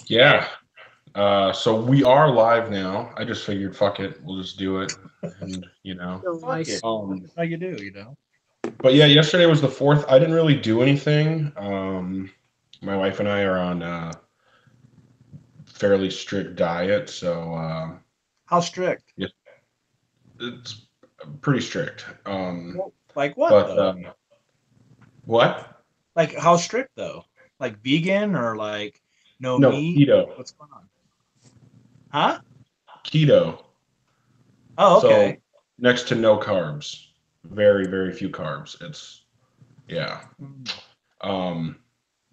Yeah. So we are live now. I just figured, fuck it, we'll just do it, and So Fuck nice. it. Um, That's how you do. but yeah, yesterday was the fourth. I didn't really do anything. My wife and I are on a fairly strict diet, so How strict? yeah, it's pretty strict. Well, like what But though? what? Like how strict though? Like vegan or like no No, meat? keto. What's going on? Huh? Keto. Oh, okay. So next to no carbs. Very, very few carbs. It's yeah. Mm. Um,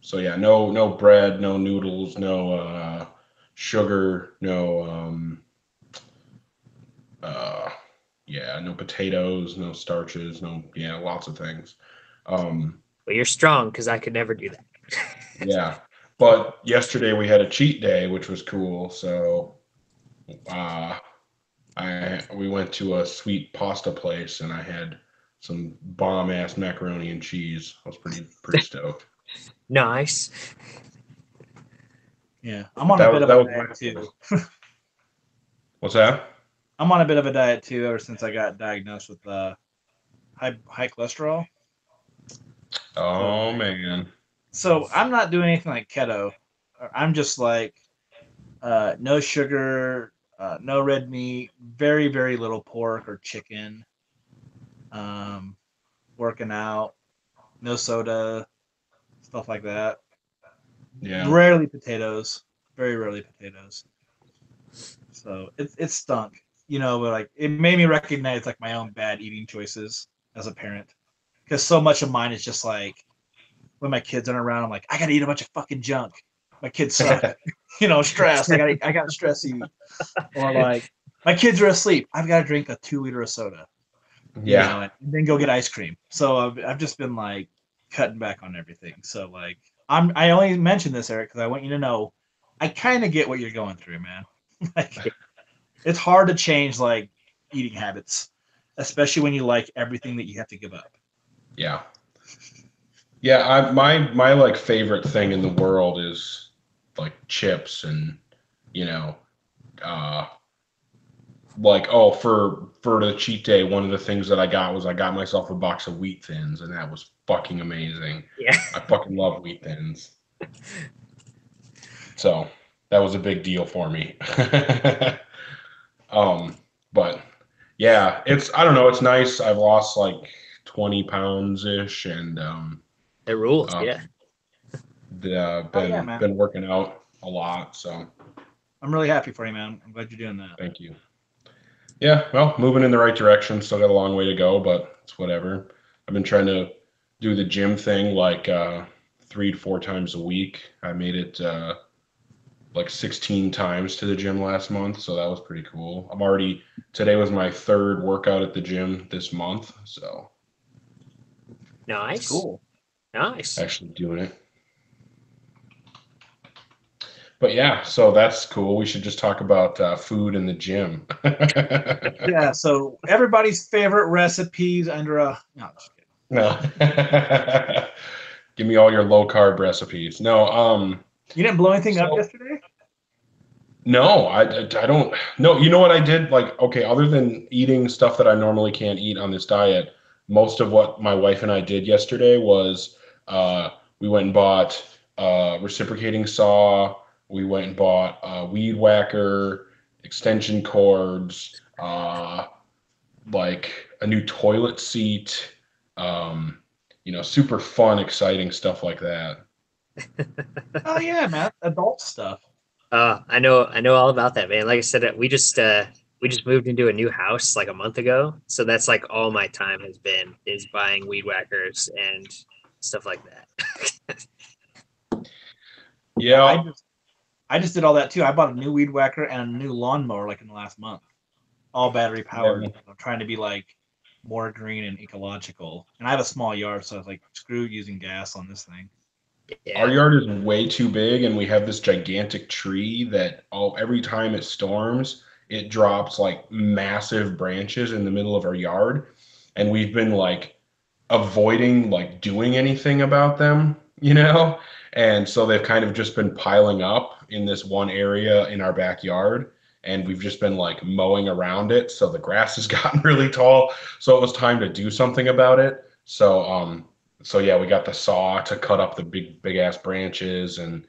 So yeah, no bread, no noodles, no sugar, no uh yeah, no potatoes, no starches, no yeah, lots of things. Um Well, you're strong because I could never do that. yeah. But yesterday we had a cheat day, which was cool. So uh I we went to a sweet pasta place and I had some bomb ass macaroni and cheese. I was pretty stoked. Mm. Nice. Yeah, I'm But on a bit of that a was my diet too. what's that? I'm on a bit of a diet too ever since I got diagnosed with high cholesterol. So Oh man. I'm not doing anything like keto. I'm just like no sugar, no red meat, very little pork or chicken. Um, Working out, no soda, stuff like that. Yeah. Rarely potatoes, very rarely potatoes. So it stunk, but like it made me recognize like my own bad eating choices as a parent, because so much of mine is just like when my kids aren't around, I'm like I gotta eat a bunch of fucking junk. My kids suck, stressed. I got stress eat, or like my kids are asleep. I've got to drink a 2 liter of soda, Yeah. and then go get ice cream. So I've just been like cutting back on everything. So like I only mention this, Eric, because I want you to know I kind of get what you're going through, man. Like it's hard to change like eating habits, especially when you like everything that you have to give up. Yeah. Yeah, my like favorite thing in the world is like chips and you know uh like oh for the cheat day one of the things that I got was I got myself a box of wheat thins and that was fucking amazing. Yeah. I fucking love wheat thins. So, that was a big deal for me. um but yeah, it's I don't know, it's nice. I've lost like 20 pounds ish and It rules. uh Yeah. Oh yeah, been man. been working out a lot, so I'm really happy for you, man. I'm glad you're doing that. thank you. Yeah, well, moving in the right direction. Still got a long way to go, but it's whatever. I've been trying to do the gym thing like 3 to 4 times a week. I made it like 16 times to the gym last month, so that was pretty cool. Today was my third workout at the gym this month, so That's Nice. cool. Nice. actually doing it. But yeah, so that's cool. We should just talk about food in the gym. Yeah. So everybody's favorite recipes under a no, just kidding. No. Give me all your low carb recipes. No, You didn't blow anything up so yesterday? no, I don't. No, you know what I did? Like, okay, other than eating stuff that I normally can't eat on this diet, most of what my wife and I did yesterday was uh, we went and bought a reciprocating saw. We went and bought a weed whacker, extension cords, like a new toilet seat, um, super fun, exciting stuff like that. Oh yeah, man. Adult stuff. I know all about that, man. Like I said, we just moved into a new house like a month ago, so that's like all my time has been is buying weed whackers and stuff like that. Yeah, I Yeah, just I just did all that too. I bought a new weed whacker and a new lawnmower like in the last month, all battery powered. yeah. I'm trying to be like more green and ecological. And I have a small yard, so I was like, screw using gas on this thing. Our Yeah. yard is way too big, and we have this gigantic tree that every time it storms, it drops like massive branches in the middle of our yard, and we've been like avoiding like doing anything about them you know? And so they've kind of just been piling up in this one area in our backyard. And we've just been like mowing around it. So the grass has gotten really tall. So it was time to do something about it. So yeah, we got the saw to cut up the big ass branches and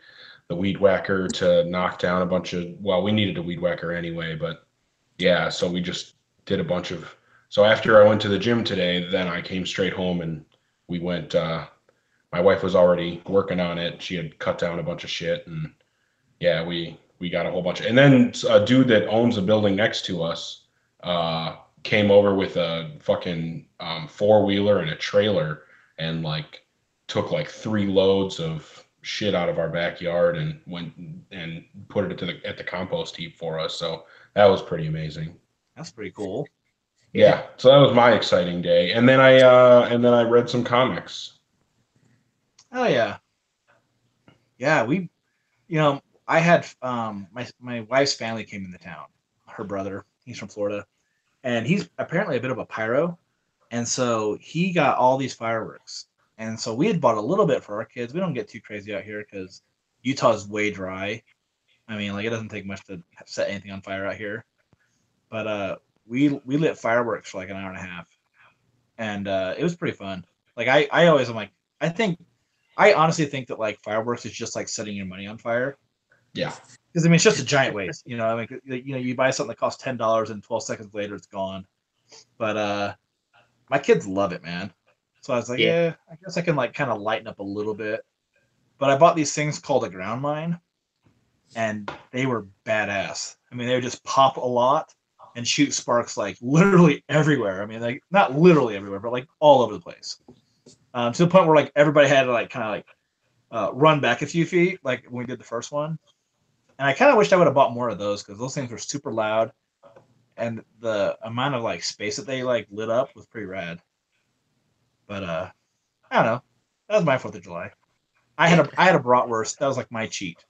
the weed whacker to knock down a bunch of, well, we needed a weed whacker anyway, but yeah, so we just did a bunch of, so after I went to the gym today, then I came straight home and we went, my wife was already working on it. She had cut down a bunch of shit, and yeah, we got a whole bunch of, and then a dude that owns a building next to us came over with a fucking four-wheeler and a trailer and like took like 3 loads of shit out of our backyard and went and put it at the compost heap for us. So that was pretty amazing. That's pretty cool. Yeah, so that was my exciting day. And then I read some comics. Oh yeah, yeah. I had my wife's family came into town. Her brother, he's from Florida, and he's apparently a bit of a pyro, and so he got all these fireworks. And so we had bought a little bit for our kids. We don't get too crazy out here because Utah's way dry. I mean, like it doesn't take much to set anything on fire out here. But we lit fireworks for like an hour and a half, and it was pretty fun. Like I always am like I honestly think that like fireworks is just like setting your money on fire Yeah. because I mean it's just a giant waste. I mean you buy something that costs $10 and 12 seconds later it's gone. But my kids love it, man. So I was like, Yeah. yeah, I guess I can like kind of lighten up a little bit. But I bought these things called a ground mine, and they were badass. I mean, they would just pop a lot and shoot sparks like literally everywhere. I mean, like not literally everywhere, but like all over the place. To the point where like everybody had to like kind of like run back a few feet, like when we did the first one. And I kind of wished I would have bought more of those because those things were super loud, and the amount of like space that they like lit up was pretty rad. But I don't know. That was my 4th of July. I had a bratwurst. That was like my cheat.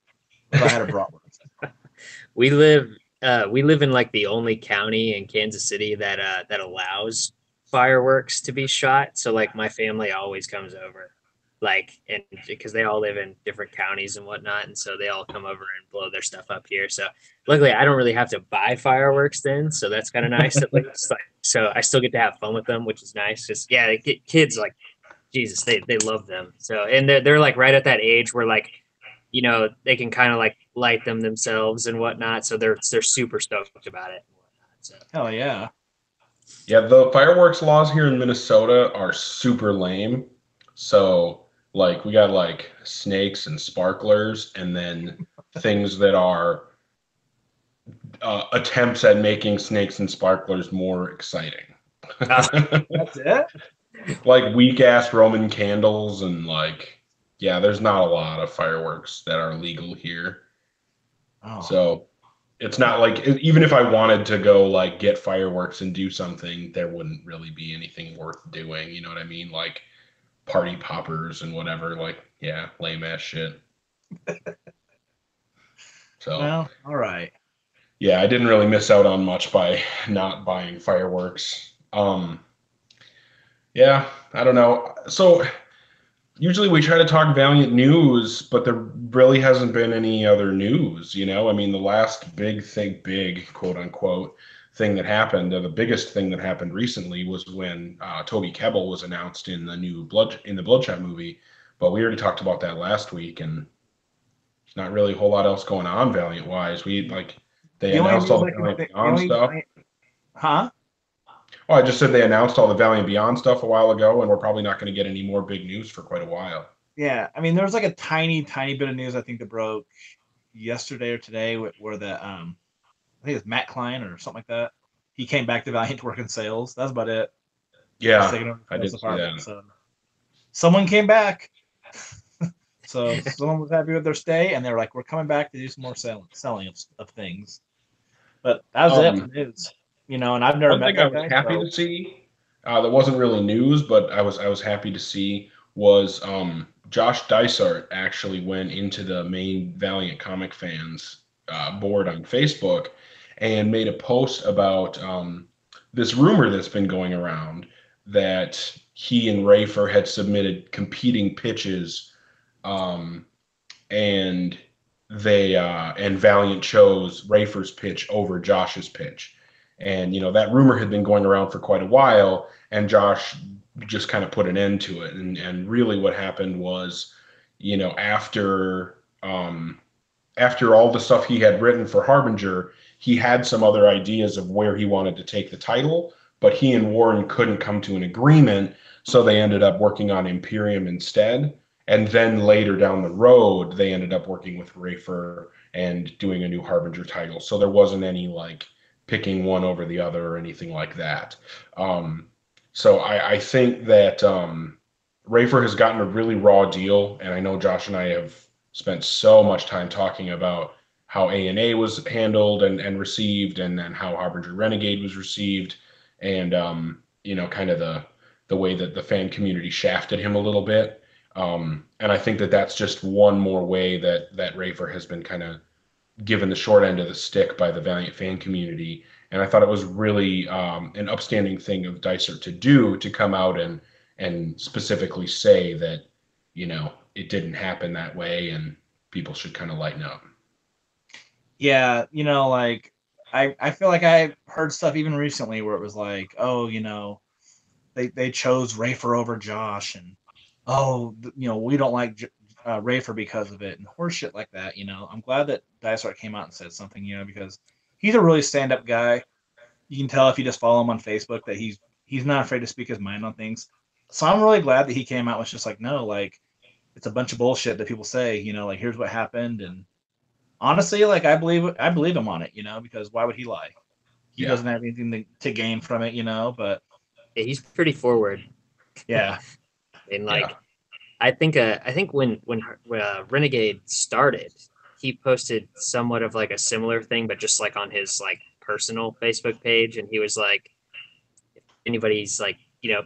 I had a bratwurst. We live in like the only county in Kansas City that allows fireworks to be shot. So like my family always comes over, like, and because they all live in different counties and whatnot, and so they all come over and blow their stuff up here. So luckily, I don't really have to buy fireworks then, so that's kind of nice. At least, like, so I still get to have fun with them, which is nice. Just yeah, kids like Jesus, they love them. So and they're like right at that age where like they can kind of like light them themselves and whatnot. So they're super stoked about it. And whatnot, so. Hell yeah. Yeah, the fireworks laws here in Minnesota are super lame. So, like, we got like snakes and sparklers, and then things that are attempts at making snakes and sparklers more exciting. That's it? Like weak ass Roman candles, and like, yeah, there's not a lot of fireworks that are legal here. Oh. So, it's not like even if I wanted to go like get fireworks and do something, there wouldn't really be anything worth doing. You know what I mean? Like party poppers and whatever. Like, yeah, lame ass shit. So, Well, all right. yeah, I didn't really miss out on much by not buying fireworks. Yeah, I don't know. So usually we try to talk Valiant news, but there really hasn't been any other news, you know? I mean, the last big quote unquote thing that happened, or the biggest thing that happened recently was when Toby Kebbell was announced in the Bloodshot movie, but we already talked about that last week, and there's not really a whole lot else going on Valiant wise. They The only announced all news the I can Valiant think, Beyond stuff. huh? Oh, I just said they announced all the Valiant Beyond stuff a while ago, and we're probably not going to get any more big news for quite a while. Yeah, I mean, there was like a tiny bit of news I think that broke yesterday or today where the I think it's Matt Klein or something like that. He came back to Valiant to work in sales. That's about it. He's taking Yeah, over I the sales did see that. department. So someone came back. So someone was happy with their stay, and they're like, "We're coming back to do some more selling of things." But that was it for news. And I've never One met thing I that was guy. happy to see that wasn't really news, but I was happy to see was Josh Dysart actually went into the main Valiant comic fans board on Facebook and made a post about this rumor that's been going around that he and Rafer had submitted competing pitches and they and Valiant chose Rafer's pitch over Josh's pitch. And that rumor had been going around for quite a while, and Josh just kind of put an end to it. And really what happened was, after all the stuff he had written for Harbinger, he had some other ideas of where he wanted to take the title, but he and Warren couldn't come to an agreement, so they ended up working on Imperium instead. And then later down the road, they ended up working with Rafer and doing a new Harbinger title. So there wasn't any like picking one over the other or anything like that. So I think that Rafer has gotten a really raw deal, and I know Josh and I have spent so much time talking about how A&A was handled and received, and then how Harbinger Renegade was received, and kind of the way that the fan community shafted him a little bit. And I think that that's just one more way that Rafer has been kind of given the short end of the stick by the Valiant fan community. And I thought it was really an upstanding thing of Dysart to do, to come out and specifically say that, it didn't happen that way and people should kind of lighten up. Yeah, like I feel like I heard stuff even recently where it was like, oh, they chose Rafer over Josh, and we don't like Rafer because of it, and horse shit like that. I'm glad that Dysart came out and said something, because he's a really stand-up guy. You can tell if you just follow him on Facebook that he's not afraid to speak his mind on things. So I'm really glad that he came out and was just like, no, like, it's a bunch of bullshit that people say, like, here's what happened. And honestly, like, I believe him on it, because why would he lie? He doesn't have anything to gain from it, but Yeah, he's pretty forward. Yeah. And like, I think when Renegade started, he posted somewhat of like a similar thing, but just like on his like personal Facebook page, and he was like, if anybody's like,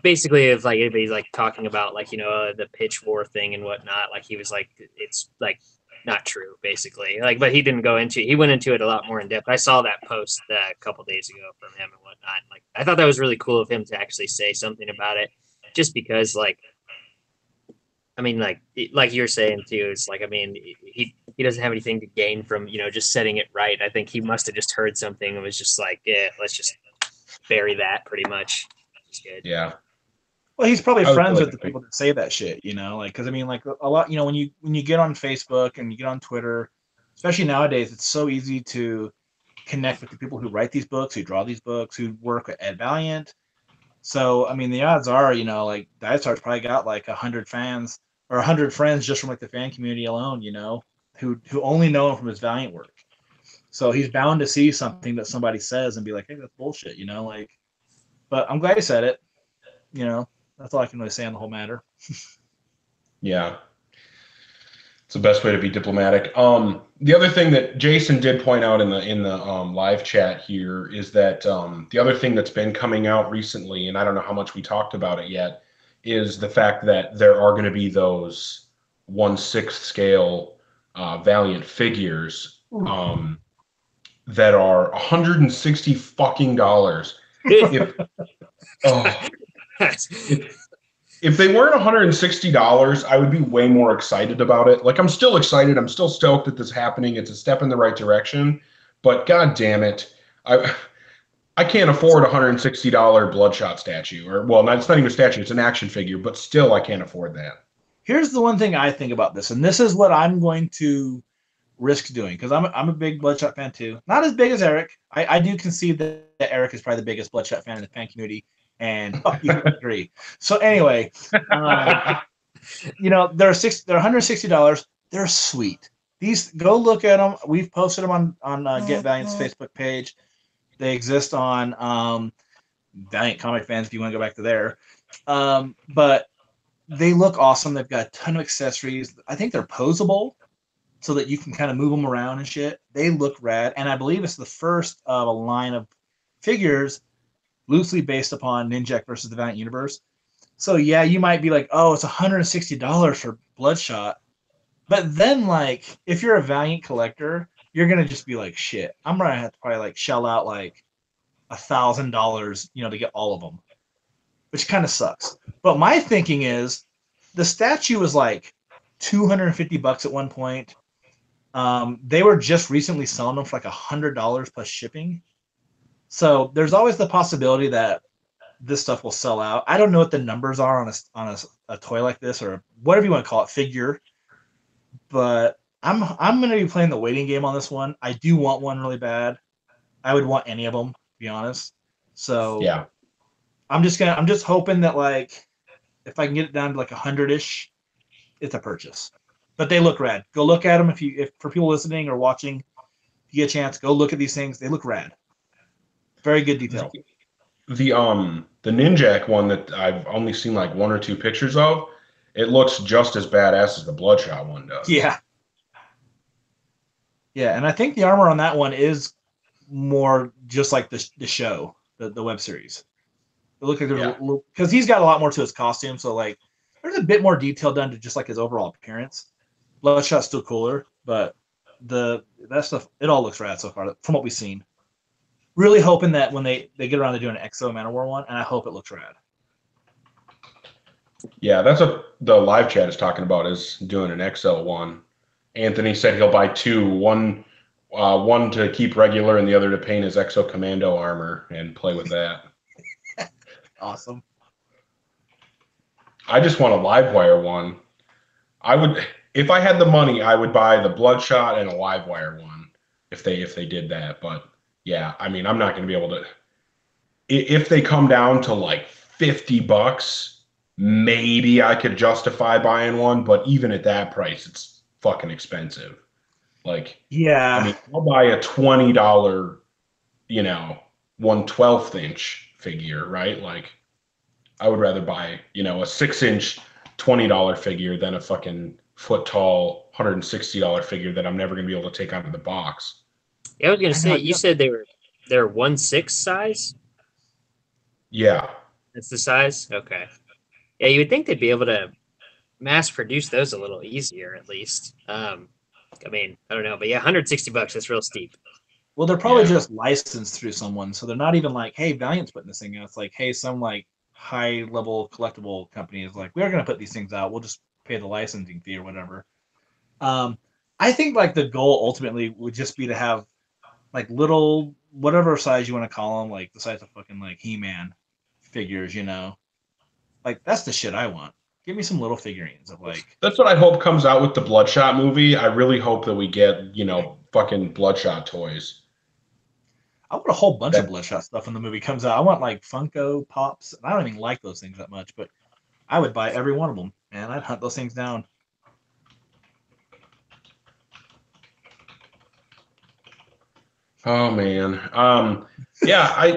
basically if like anybody's like talking about like the pitch war thing and whatnot, like he was like, it's like not true, basically. Like, but he went into it a lot more in depth. I saw that post a couple days ago from him and whatnot. Like, I thought that was really cool of him to actually say something about it, just because like, I mean, like you're saying too, it's like, I mean, he doesn't have anything to gain from just setting it right. I think he must have just heard something and was just like, yeah, let's just bury that, pretty much. It's good. Yeah. Well, he's probably friends with the people that say that shit, like, because I mean, like a lot, when you get on Facebook and you get on Twitter, especially nowadays, it's so easy to connect with the people who write these books, who draw these books, who work at Valiant. So, I mean, the odds are, like, Dysart's probably got like 100 fans or 100 friends just from like the fan community alone, who only know him from his Valiant work. So he's bound to see something that somebody says and be like, hey, that's bullshit, like. But I'm glad he said it. That's all I can really say on the whole matter. Yeah. It's the best way to be diplomatic. The other thing that Jason did point out in the live chat here is that the other thing that's been coming out recently, and I don't know how much we talked about it yet, is the fact that there are going to be those 1/6 scale Valiant figures that are $160 fucking dollars. If they weren't $160, I would be way more excited about it. Like, I'm still excited. I'm still stoked that this is happening. It's a step in the right direction. But god damn it, I can't afford a $160 Bloodshot statue. Or, well, it's not even a statue. It's an action figure. But still, I can't afford that. Here's the one thing I think about this, and this is what I'm going to risk doing, because I'm a big Bloodshot fan too. Not as big as Eric. I do concede that Eric is probably the biggest Bloodshot fan in the fan community. And you agree. So anyway, they're $160. They're sweet. These, go look at them. We've posted them on Get Valiant's Facebook page. They exist on Valiant Comic Fans if you want to go back to there. But they look awesome. They've got a ton of accessories. I think they're posable so that you can kind of move them around and shit. They look rad, and I believe it's the first of a line of figures loosely based upon Ninjak versus the Valiant Universe. So yeah, you might be like, oh, it's $160 for Bloodshot. But then, like, if you're a Valiant collector, you're going to just be like, shit, I'm going to have to probably like shell out like $1,000, to get all of them, which kind of sucks. But my thinking is the statue is like $250 at one point. They were just recently selling them for like $100 plus shipping. So there's always the possibility that this stuff will sell out. I don't know what the numbers are on a toy like this or whatever you want to call it, figure. But I'm going to be playing the waiting game on this one. I do want one really bad. I would want any of them, to be honest. So Yeah. I'm just hoping that like if I can get it down to like 100-ish, it's a purchase. But they look rad. Go look at them if for people listening or watching, if you get a chance, go look at these things. They look rad. Very good detail. The Ninjak one that I've only seen like one or two pictures of, it looks just as badass as the Bloodshot one does. Yeah. Yeah, and I think the armor on that one is more just like the show, the web series. It looks like there's because he's got a lot more to his costume, so like there's a bit more detail done to just like his overall appearance. Bloodshot's still cooler, but that stuff it all looks rad so far from what we've seen. Really hoping that when they get around to doing an XO Manowar one, and I hope it looks rad. Yeah, that's what the live chat is talking about, is doing an XL one. Anthony said he'll buy two, one to keep regular and the other to paint his Exo Commando armor and play with that. Awesome. I just want a live wire one. I would, if I had the money, I would buy the Bloodshot and a live wire one if they did that. But yeah, I mean, I'm not going to be able to. If they come down to like $50, maybe I could justify buying one. But even at that price, it's fucking expensive. Like, yeah, I mean, I'll buy a $20, 1/12 inch figure, right? Like, I would rather buy, a 6-inch $20 figure than a fucking foot tall $160 figure that I'm never gonna be able to take out of the box. Yeah, I was gonna say you said they're 1/6 size. Yeah. That's the size. Okay. Yeah, you would think they'd be able to mass produce those a little easier, at least. I mean, I don't know, but yeah, $160. That's real steep. Well, they're probably just licensed through someone, so they're not even like, "Hey, Valiant's putting this thing out." It's like, "Hey, some like high level collectible company is like, we're going to put these things out. We'll just pay the licensing fee or whatever." I think like the goal ultimately would just be to have like little whatever size you want to call them, like the size of fucking like He-Man figures, Like that's the shit I want. Give me some little figurines of like. That's what I hope comes out with the Bloodshot movie. I really hope that we get, fucking Bloodshot toys. I want a whole bunch of Bloodshot stuff when the movie comes out. I want like Funko Pops. And I don't even like those things that much, but I would buy every one of them, and I'd hunt those things down. Oh man. Yeah,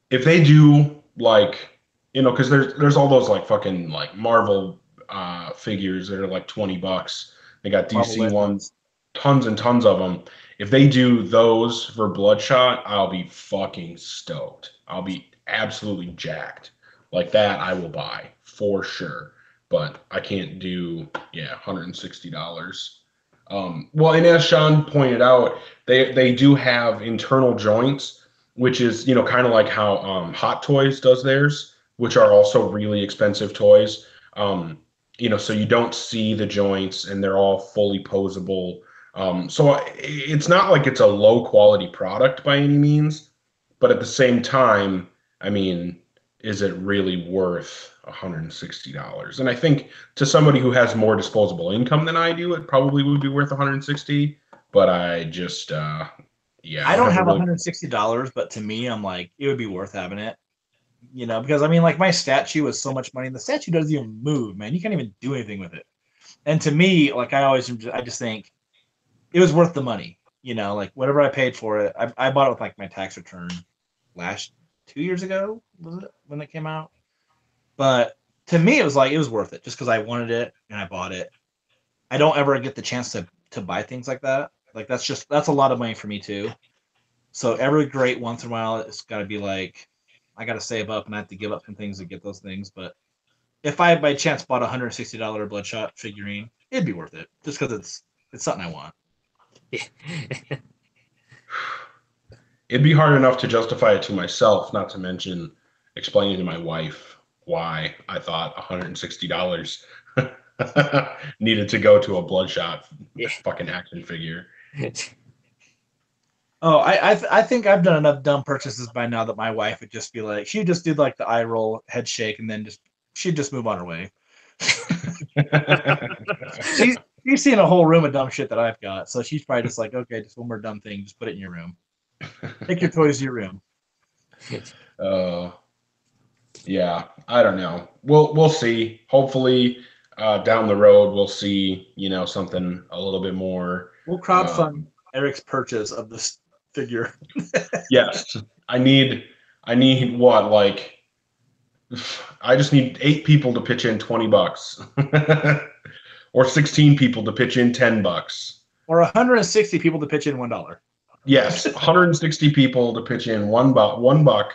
if they do like, because there's all those like fucking like Marvel figures that are like $20. They got DC ones, tons and tons of them. If they do those for Bloodshot, I'll be fucking stoked. I'll be absolutely jacked. Like that, I will buy for sure. But I can't do $160. Well, and as Sean pointed out, they do have internal joints, which is kind of like how Hot Toys does theirs, which are also really expensive toys. So you don't see the joints, and they're all fully posable. So it's not like it's a low quality product by any means, but at the same time, I mean, is it really worth $160? And I think to somebody who has more disposable income than I do, it probably would be worth $160. But I just, I don't have $160, but to me, I'm like, it would be worth having it. Because I mean, like my statue is so much money, and the statue doesn't even move, man. You can't even do anything with it. And to me, like I just think it was worth the money. Like whatever I paid for it, I bought it with like my tax return last 2 years ago, was it when it came out? But to me, it was worth it just because I wanted it and I bought it. I don't ever get the chance to buy things like that. Like that's a lot of money for me too. So every great once in a while, it's got to be like I got to save up and I have to give up some things to get those things. But if I by chance bought a $160 Bloodshot figurine, it'd be worth it just because it's something I want. It'd be hard enough to justify it to myself, not to mention explaining to my wife why I thought $160 Needed to go to a Bloodshot Yeah. fucking action figure. Oh, I think I've done enough dumb purchases by now that my wife would just be like, she'd just do like the eye roll, head shake, and then she'd just move on her way. She's seen a whole room of dumb shit that I've got, so she's probably just like, okay, just one more dumb thing, just put it in your room. Take your toys to your room. Uh, yeah, I don't know. We'll see. Hopefully, down the road we'll see, something a little bit more. We'll crowdfund Eric's purchase of this figure. Yes, I need what, like, I just need 8 people to pitch in $20, or 16 people to pitch in $10. Or 160 people to pitch in $1. Yes, 160 people to pitch in $1,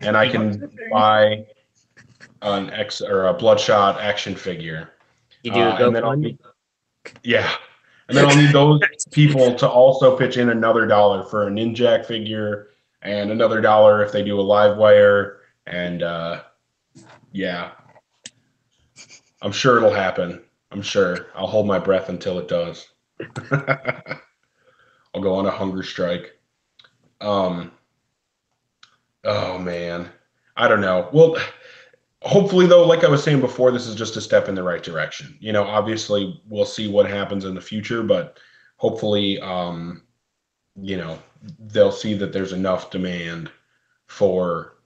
and I can buy an X or a Bloodshot action figure. You do a And then GoFundMe? Yeah, and then I'll need those people to also pitch in another dollar for a Ninjak figure, and another dollar if they do a live wire. And yeah, I'm sure it'll happen. I'm sure. I'll hold my breath until it does. I'll go on a hunger strike. Oh man, I don't know. Well, hopefully though, like I was saying before, this is just a step in the right direction. Obviously we'll see what happens in the future, but hopefully, they'll see that there's enough demand for,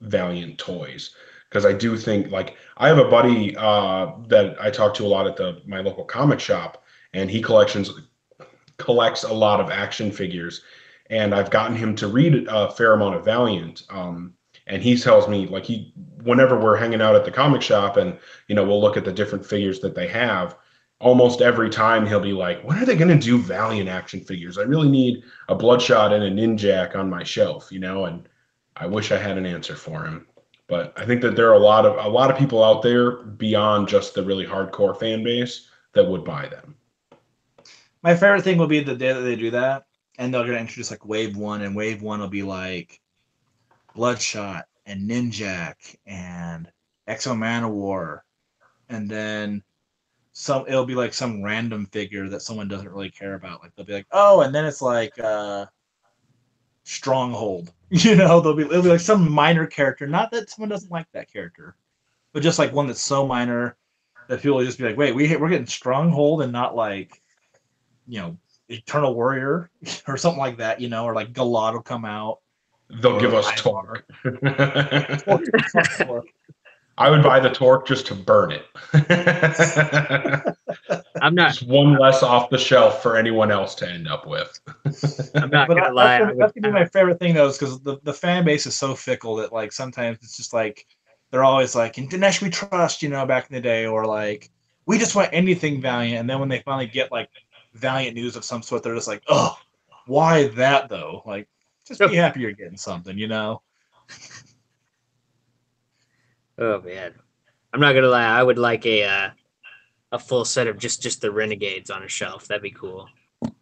Valiant toys. Because I do think, like, I have a buddy that I talk to a lot at my local comic shop, and he collects a lot of action figures, and I've gotten him to read a fair amount of Valiant. And he tells me, like, whenever we're hanging out at the comic shop and, we'll look at the different figures that they have, almost every time he'll be like, when are they going to do Valiant action figures? I really need a Bloodshot and a Ninjak on my shelf, and I wish I had an answer for him. But I think that there are a lot of people out there beyond just the really hardcore fan base that would buy them. My favorite thing will be the day that they do that, and they're gonna introduce like Wave 1, and Wave 1 will be like Bloodshot and Ninjak and Exo Manowar, and then it'll be like some random figure that someone doesn't really care about. Like they'll be like, oh, and then it's like Stronghold. It'll be like some minor character. Not that someone doesn't like that character, but just like one that's so minor that people will just be like, wait, we're getting Stronghold and not like, Eternal Warrior or something like that, or like Galad will come out. They'll give us Torque. I would buy the Torque just to burn it. I'm not. Just one less off the shelf for anyone else to end up with. I'm not gonna lie. That's gonna be my favorite thing though, is because the fan base is so fickle that like sometimes it's just like they're always like, in Dinesh we trust, back in the day, or like we just want anything Valiant, and then when they finally get like Valiant news of some sort, they're just like, oh, why that though? Like, just be happy you're getting something, Oh man, I'm not gonna lie. I would like a full set of just the Renegades on a shelf. That'd be cool.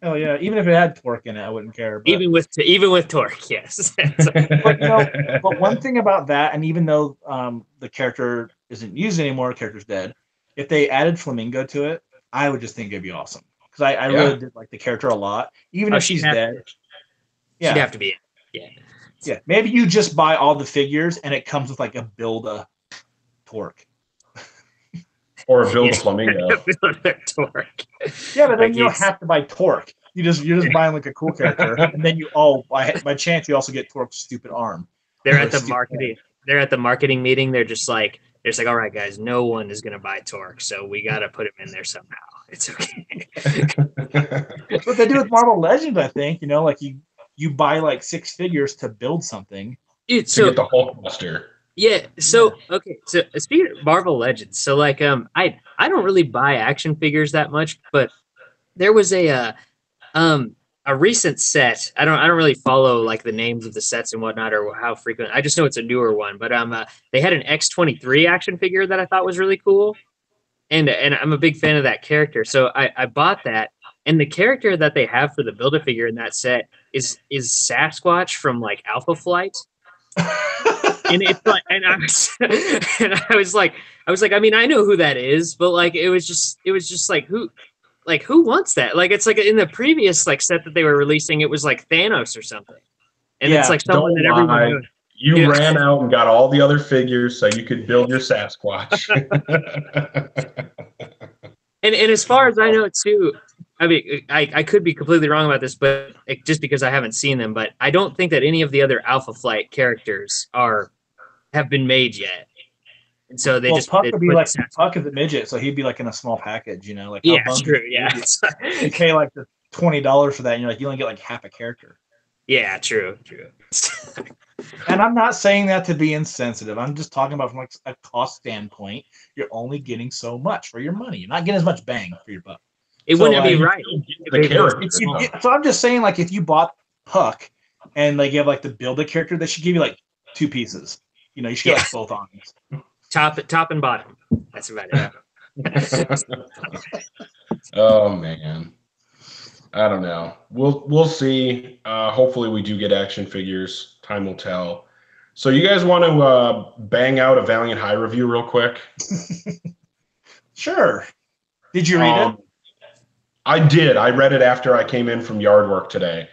Hell yeah! Even if it had Torque in it, I wouldn't care. But... even with Torque, yes. but one thing about that, and even though the character isn't used anymore, the character's dead. If they added Flamingo to it, I would just think it'd be awesome, because I really did like the character a lot, even if she's dead. Yeah, she'd have to be it. Yeah. Yeah, maybe you just buy all the figures and it comes with like a build-a Torque. Or a build a Flamingo. Torque. Yeah, but then you don't have to buy Torque. You're just buying like a cool character, and then by chance you also get Torque's stupid arm. They're at the marketing. They're at the marketing meeting. They're like, all right, guys, no one is gonna buy Torque, so we gotta put him in there somehow. It's okay. That's what they do with Marvel Legends, I think. Like you buy like 6 figures to build something. Dude, to get the Hulkbuster. Yeah. So okay. So speaking of Marvel Legends, so like I don't really buy action figures that much, but there was a recent set. I don't really follow like the names of the sets and whatnot or how frequent. I just know it's a newer one. But they had an X-23 action figure that I thought was really cool, and I'm a big fan of that character. So I bought that, and the character that they have for the Build-A-Figure in that set is Sasquatch from like Alpha Flight. and it's like, and I was, and I was like, I mean, I know who that is, but like, it was just like who wants that? Like, it's like in the previous like set that they were releasing, it was like Thanos or something, and it's Yeah. like someone Don't that everyone lie. knows. You Yeah. ran out and got all the other figures so you could build your Sasquatch. And as far as I know too, I mean, I could be completely wrong about this, but just because I haven't seen them, but I don't think that any of the other Alpha Flight characters have been made yet, and so Well, Puck they would be put like Sasquatch. Puck is a midget, so he'd be like in a small package. Like how Yeah, bummed true. you Yeah, be. You pay like the $20 for that, and you're like you only get like half a character. yeah, true. And I'm not saying that to be insensitive. I'm just talking about from like a cost standpoint. You're only getting so much for your money. You're not getting as much bang for your buck. It So, wouldn't be like, right. The character. So I'm just saying, like, if you bought Puck and like you have like the build a character, they should give you like 2 pieces. You should get like both arms. Top and bottom. That's about it. Oh man. I don't know. We'll see. Hopefully we do get action figures. Time will tell. So you guys want to bang out a Valiant High review real quick? Sure. Did you read it? I did. I read it after I came in from yard work today.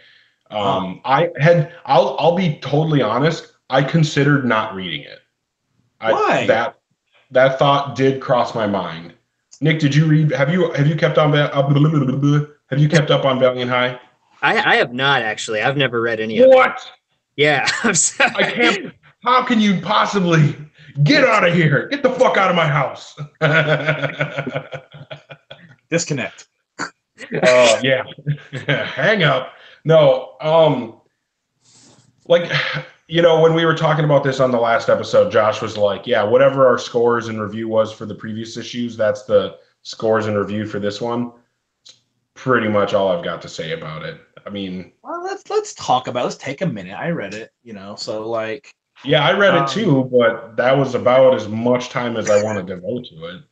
I'll be totally honest. I considered not reading it. Why? That thought did cross my mind. Nick, did you read? Have you kept on? Have you kept up on Valiant High? I have not actually. I've never read any of it. What? Yeah, I'm sorry. I can't. How can you possibly get out of here? Get the fuck out of my house. Disconnect. Oh yeah. Hang up. No, like when we were talking about this on the last episode, Josh was like, yeah, whatever our scores and review was for the previous issues, that's the scores and review for this one. Pretty much all I've got to say about it. I mean, well, let's talk about it. Let's take a minute. I read it, so like, yeah, I read it too, but that was about as much time as I want to devote to it.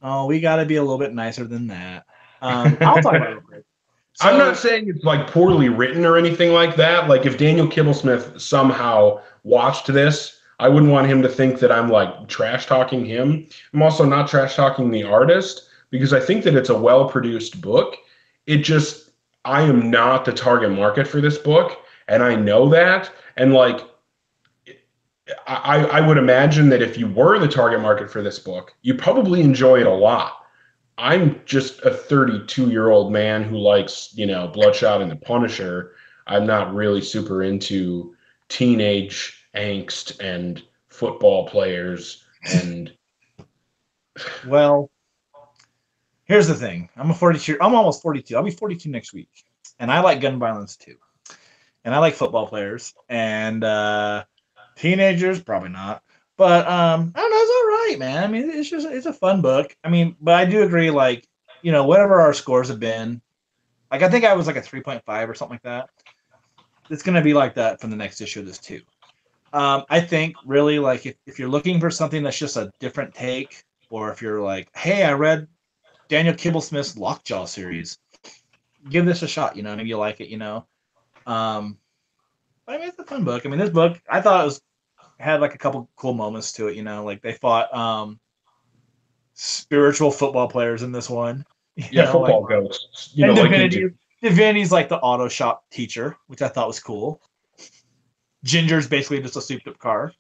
Oh, we got to be a little bit nicer than that. I'll talk about it real quick. I'm not saying it's like poorly written or anything like that. Like if Daniel Kibblesmith somehow watched this, I wouldn't want him to think that I'm like trash talking him. I'm also not trash talking the artist because I think that it's a well-produced book. I am not the target market for this book, and I know that. And like, I would imagine that if you were the target market for this book, you probably enjoy it a lot. I'm just a 32-year-old man who likes, Bloodshot and the Punisher. I'm not really super into teenage angst and football players and. Well, here's the thing. I'm almost 42. I'll be 42 next week, and I like gun violence too, and I like football players and teenagers probably not. But I don't know, it's all right, man. I mean, it's a fun book. I mean, but I do agree, like, whatever our scores have been, like I think I was like a 3.5 or something like that. It's gonna be like that from the next issue of this too. I think really like if you're looking for something that's just a different take, or if you're like, hey, I read Daniel Kibblesmith's Lockjaw series, give this a shot. Maybe you like it. I mean, it's a fun book. I mean, this book I thought had like a couple cool moments to it, like they fought spiritual football players in this one. Football ghosts. And Divinity's like the auto shop teacher, which I thought was cool. Ginger's basically just a souped up car.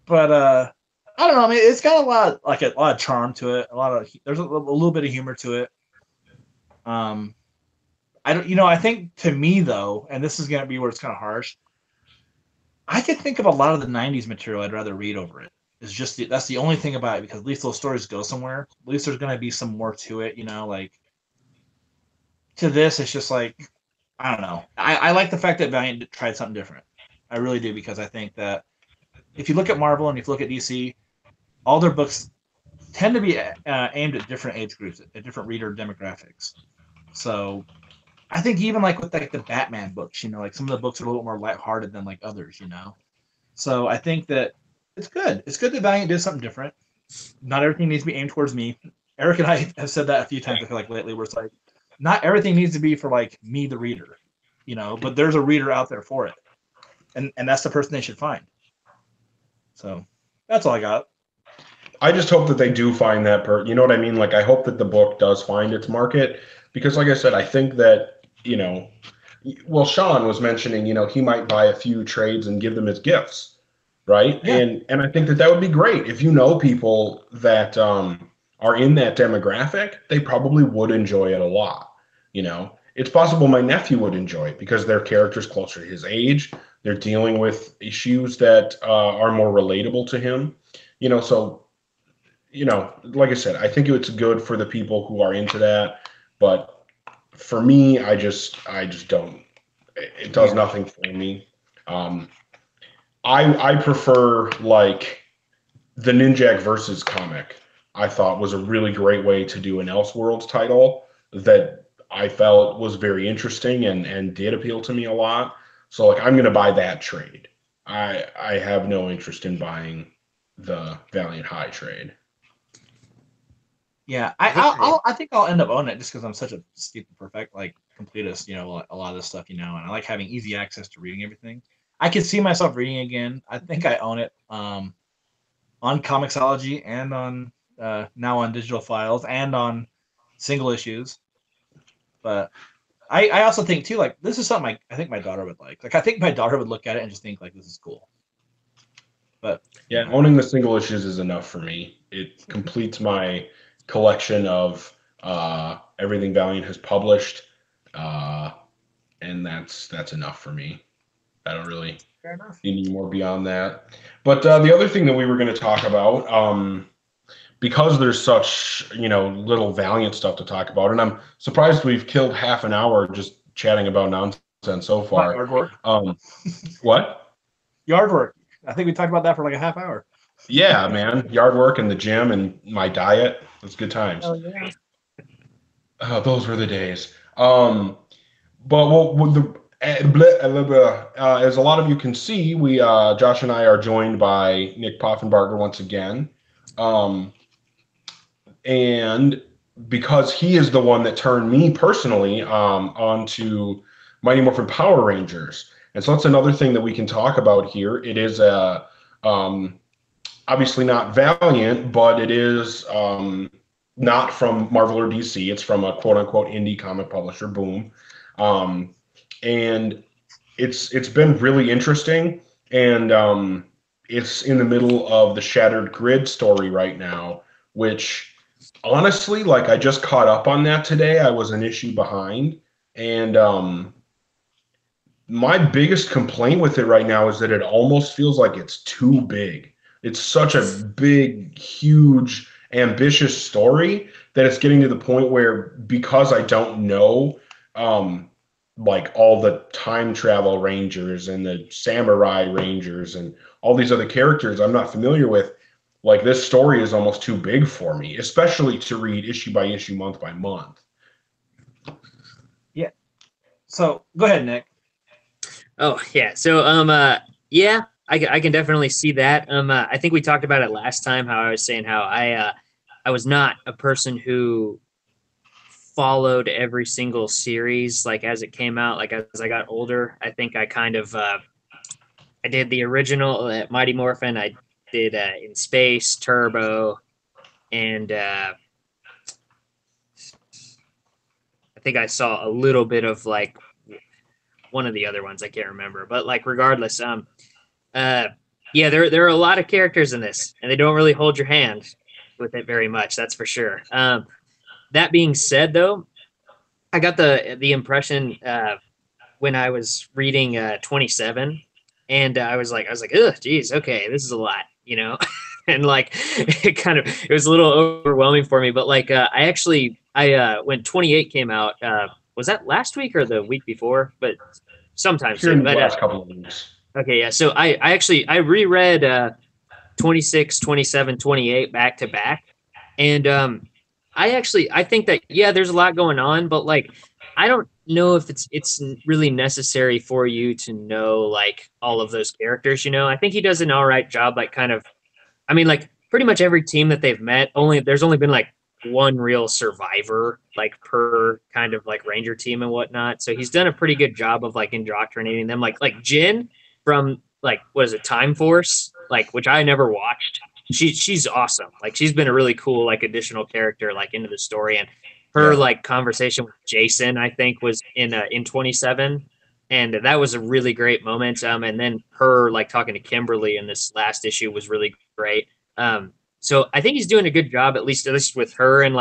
But I don't know. I mean, it's got a lot of charm to it. There's a little bit of humor to it. I think to me though, and this is gonna be where it's kind of harsh. I could think of a lot of the '90s material I'd rather read over it. That's the only thing about it, because at least those stories go somewhere. At least there's gonna be some more to it, like to this. It's just like I don't know. I like the fact that Valiant tried something different. I really do, because I think that if you look at Marvel and if you look at DC, all their books tend to be aimed at different age groups, at different reader demographics. So I think even like with like the Batman books, like some of the books are a little more lighthearted than like others, So I think that it's good. It's good that Valiant did something different. Not everything needs to be aimed towards me. Eric and I have said that a few times, I feel like lately, where it's like, not everything needs to be for like me, the reader, but there's a reader out there for it. and that's the person they should find. So that's all I got. I just hope that they do find that you know what I mean? Like, I hope that the book does find its market because, like I said, I think that, well, Sean was mentioning, he might buy a few trades and give them as gifts, right? Yeah. And I think that that would be great. If you know people that are in that demographic, they probably would enjoy it a lot. It's possible my nephew would enjoy it because their character's closer to his age. They're dealing with issues that are more relatable to him. So like I said, I think it's good for the people who are into that, but for me, I just don't. It does nothing for me. Um, I prefer like the Ninjak versus comic. I thought was a really great way to do an Elseworlds title that I felt was very interesting and did appeal to me a lot. So like I'm gonna buy that trade. I have no interest in buying the Valiant High trade. Yeah, I think I'll end up owning it just because I'm such a stupid perfect like completist. A lot of this stuff, and I like having easy access to reading everything. I can see myself reading again. I think I own it on Comixology and on now on digital files and on single issues. But I also think too, like this is something I think my daughter would like. Like I think my daughter would look at it and just think like this is cool. But yeah, owning the single issues is enough for me. It completes my collection of everything Valiant has published, uh, and that's enough for me. I don't really fair enough. need any more beyond that. But the other thing that we were going to talk about, because there's such little Valiant stuff to talk about, and I'm surprised we've killed half an hour just chatting about nonsense so far. Yard work. What? Yard work. I think we talked about that for like a half hour. Yeah, man. Yard work and the gym and my diet. It's good times. Oh yeah. Those were the days. But as a lot of you can see, we Josh and I are joined by Nick Poffenbarger once again, and because he is the one that turned me personally onto Mighty Morphin Power Rangers, and so that's another thing that we can talk about here. It is obviously not Valiant, but it is not from Marvel or DC. It's from a quote unquote indie comic publisher, Boom. And it's been really interesting. And it's in the middle of the Shattered Grid story right now, which honestly, like I just caught up on that today. I was an issue behind. And my biggest complaint with it right now is that it almost feels like it's too big. It's such a big, huge, ambitious story that it's getting to the point where because I don't know like all the time travel rangers and the samurai rangers and all these other characters I'm not familiar with, like this story is almost too big for me, especially to read issue by issue, month by month. Yeah. So go ahead, Nick. Oh yeah. So yeah, I can definitely see that. I think we talked about it last time. How I was saying how I was not a person who followed every single series like as it came out. Like as I got older, I think I kind of I did the original Mighty Morphin. I did In Space, Turbo, and I think I saw a little bit of like one of the other ones. I can't remember, but like regardless, yeah, there are a lot of characters in this, and they don't really hold your hand with it very much. That's for sure. That being said, though, I got the impression when I was reading 27, and I was like, ugh, geez, okay, this is a lot, and like it was a little overwhelming for me. But like I when 28 came out, was that last week or the week before? But sometime Here in soon. the But last couple of weeks. okay, yeah. So I reread 26, 27, 28 back to back. And I think that yeah, there's a lot going on, but like I don't know if it's really necessary for you to know like all of those characters, I think he does an all right job like kind of I mean like pretty much every team that they've met, there's only been like one real survivor like per kind of like ranger team and whatnot. So he's done a pretty good job of like indoctrinating them. Like Jin, from like what is it, Time Force, like which I never watched. She's awesome. Like she's been a really cool like additional character like into the story, and her Yeah. like conversation with Jason I think was in 27, and that was a really great moment. And then her like talking to Kimberly in this last issue was really great. So I think he's doing a good job, at least with her, and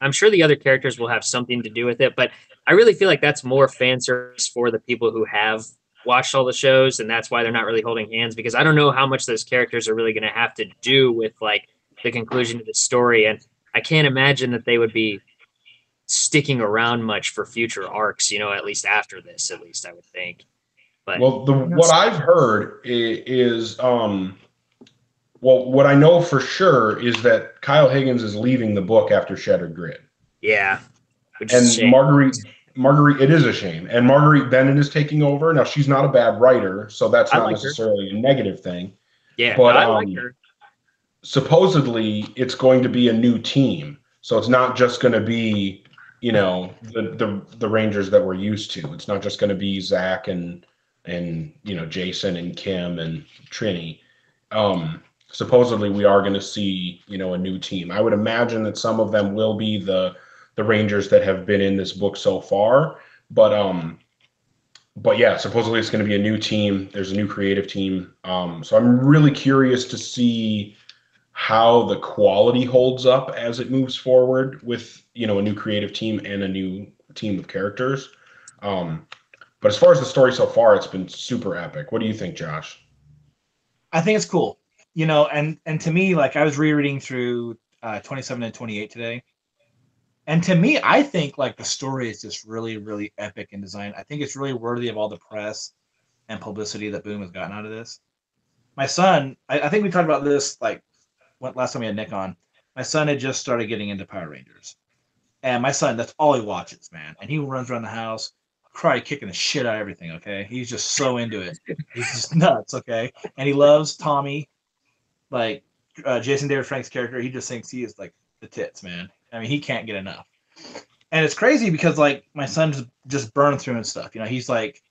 I'm sure the other characters will have something to do with it, but I really feel like that's more fan service for the people who have watched all the shows, and that's why they're not really holding hands, because I don't know how much those characters are really going to have to do with like the conclusion of the story, and I can't imagine that they would be sticking around much for future arcs, at least after this, at least I would think. But Well, what I've heard is well, what I know for sure is that Kyle Higgins is leaving the book after Shattered Grid. yeah, which is a And shame. Marguerite, it is a shame. And Marguerite Bennett is taking over. Now, she's not a bad writer, so that's I not like her. necessarily a negative thing. Yeah, no, But I like her. supposedly, it's going to be a new team. So it's not just going to be, the Rangers that we're used to. It's not just going to be Zach and Jason and Kim and Trini. Supposedly, we are going to see, a new team. I would imagine that some of them will be the Rangers that have been in this book so far. But yeah, supposedly it's going to be a new team. There's a new creative team. So I'm really curious to see how the quality holds up as it moves forward with, a new creative team and a new team of characters. But as far as the story so far, it's been super epic. What do you think, Josh? I think it's cool. And to me, like I was rereading through 27 and 28 today. And to me, I think like the story is just really, really epic in design. I think it's really worthy of all the press and publicity that Boom has gotten out of this. My son, I think we talked about this like last time we had Nick on. My son had just started getting into Power Rangers. And my son, that's all he watches, man. And he runs around the house, cry kicking the shit out of everything, okay? He's just so into it. He's just nuts, okay? And he loves Tommy, like Jason David Frank's character. He just thinks he is like the tits, man. I mean, he can't get enough. And it's crazy because like my son's just burned through and stuff. He's like,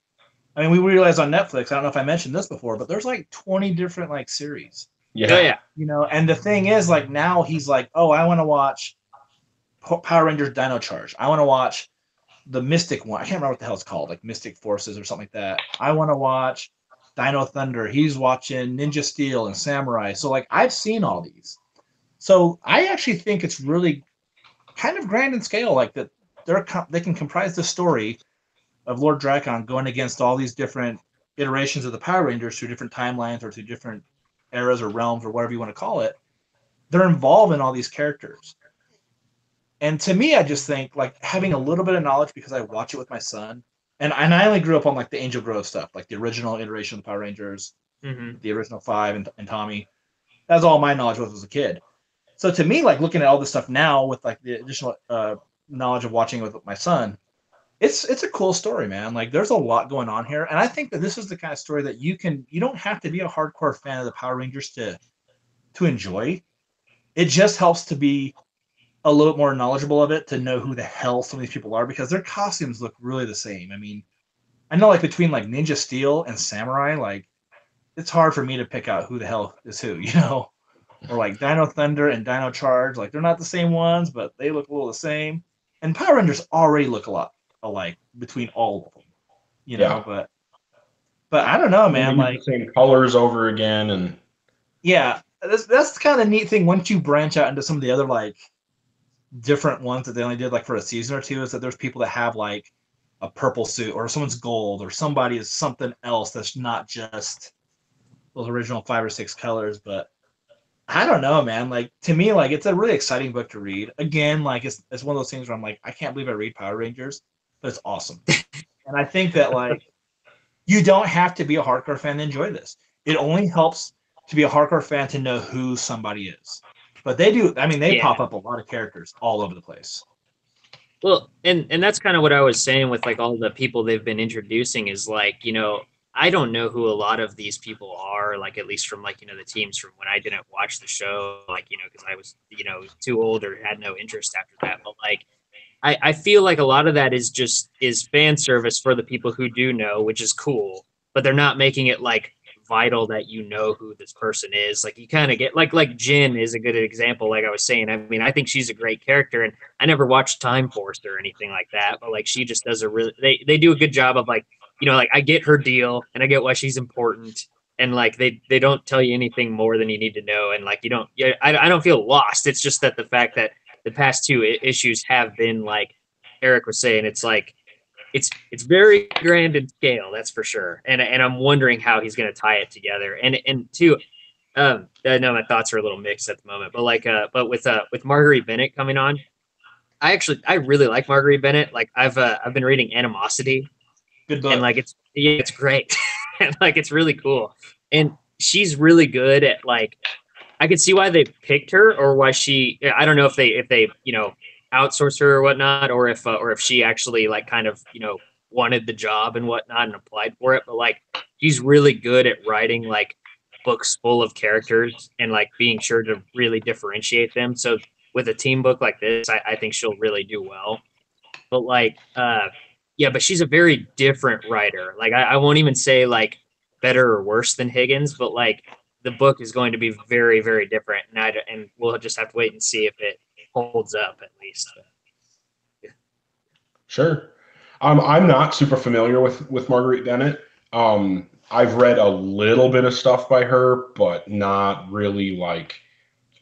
I mean, we realized on Netflix, I don't know if I mentioned this before, but there's like 20 different like series. Yeah. Oh yeah. And the thing is, like now he's like, oh, I want to watch Power Rangers Dino Charge. I want to watch the Mystic one. I can't remember what the hell it's called, like Mystic Forces or something like that. I want to watch Dino Thunder. He's watching Ninja Steel and Samurai. So like I've seen all these. So I actually think it's really kind of grand in scale, like that they can comprise the story of Lord Dracon going against all these different iterations of the Power Rangers through different timelines or through different eras or realms or whatever you want to call it. They're involved in all these characters. And to me, I just think like having a little bit of knowledge because I watch it with my son. And I only grew up on like the Angel Grove stuff, like the original iteration of the Power Rangers, the original 5 and Tommy. That's all my knowledge was as a kid. So to me, like looking at all this stuff now with like the additional knowledge of watching it with my son, it's a cool story, man. Like there's a lot going on here, and I think that this is the kind of story that you don't have to be a hardcore fan of the Power Rangers to enjoy. It just helps to be a little more knowledgeable of it, to know who the hell some of these people are, because their costumes look really the same. I mean, I know like between like Ninja Steel and Samurai, like it's hard for me to pick out who the hell is who, or like Dino Thunder and Dino Charge, like they're not the same ones, but they look a little the same. And Power Rangers already look a lot alike between all of them, Yeah. but I don't know, They man. use Like, the same colors over again, and yeah, that's kind of the neat thing once you branch out into some of the other like different ones that they only did like for a season or two, is that there's people that have like a purple suit or someone's gold or somebody is something else that's not just those original 5 or 6 colors. But I don't know, man. Like to me, like it's a really exciting book to read. Again, like it's one of those things where I'm like, I can't believe I read Power Rangers, but it's awesome. And I think that like you don't have to be a hardcore fan to enjoy this. It only helps to be a hardcore fan to know who somebody is. But they do. I mean, they pop up a lot of characters all over the place. Well, and that's kind of what I was saying with like all the people they've been introducing is like, I don't know who a lot of these people are, like at least from like, the teams from when I didn't watch the show, like, because I was, too old or had no interest after that. But like, I feel like a lot of that is fan service for the people who do know, which is cool. but they're not making it like vital that you know who this person is. Like you kind of get like Jin is a good example. Like I was saying, I mean, I think she's a great character, and I never watched Time Force or anything like that, but like she just does a really they do a good job of like, you know, like I get her deal and I get why she's important, and like they don't tell you anything more than you need to know, and like you don't, yeah, I don't feel lost. It's just that the fact that the past two issues have been like Eric was saying, it's like it's very grand in scale, that's for sure. And I'm wondering how he's going to tie it together. And two, I know my thoughts are a little mixed at the moment, but like but with Marguerite Bennett coming on, I really like Marguerite Bennett. Like I've been reading Animosity, Good and book. like it's great, and like it's really cool, and she's really good at like I could see why they picked her or why she. I don't know if they you know outsourced her or whatnot, or if she actually like kind of you know wanted the job and whatnot and applied for it. But like she's really good at writing like books full of characters and like being sure to really differentiate them. So with a team book like this, I think she'll really do well. But like yeah, but she's a very different writer. Like I won't even say like better or worse than Higgins, but like the book is going to be very, very different, and we'll just have to wait and see if it holds up at least. Sure. I'm not super familiar with Marguerite Bennett. I've read a little bit of stuff by her, but not really like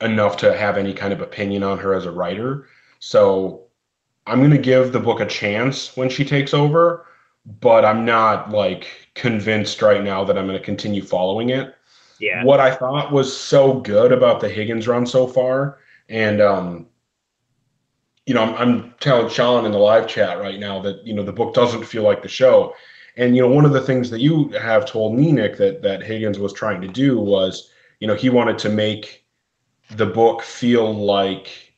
enough to have any kind of opinion on her as a writer. So I'm going to give the book a chance when she takes over, but I'm not like convinced right now that I'm going to continue following it. Yeah, What I thought was so good about the Higgins run so far, and I'm telling Sean in the live chat right now that the book doesn't feel like the show. And one of the things that you have told me, Nick, that Higgins was trying to do was, he wanted to make the book feel like,